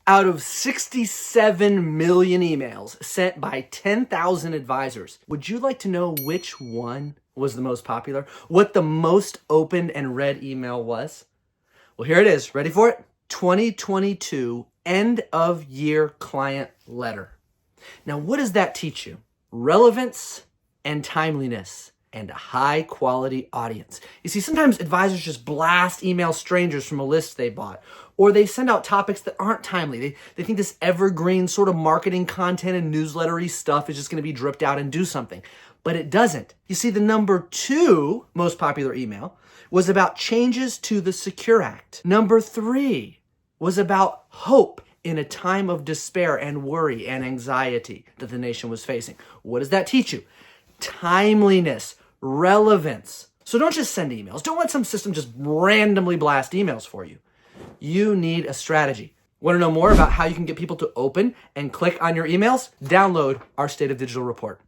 Out of 67 million emails sent by 10,000 advisors, would you like to know which one was the most popular? What the most opened and read email was? Well, here it is. Ready for it? 2022 end of year client letter. Now, what does that teach you? Relevance and timeliness and a high quality audience. You see, sometimes advisors just blast email strangers from a list they bought, or they send out topics that aren't timely. They think this evergreen sort of marketing content and newslettery stuff is just going to be dripped out and do something, but it doesn't. You see, the number 2 most popular email was about changes to the Secure Act. Number 3 was about hope in a time of despair and worry and anxiety that the nation was facing. What does that teach you? Timeliness, relevance. So don't just send emails. Don't let some system just randomly blast emails for you. You need a strategy. Want to know more about how you can get people to open and click on your emails? Download our State of Digital report.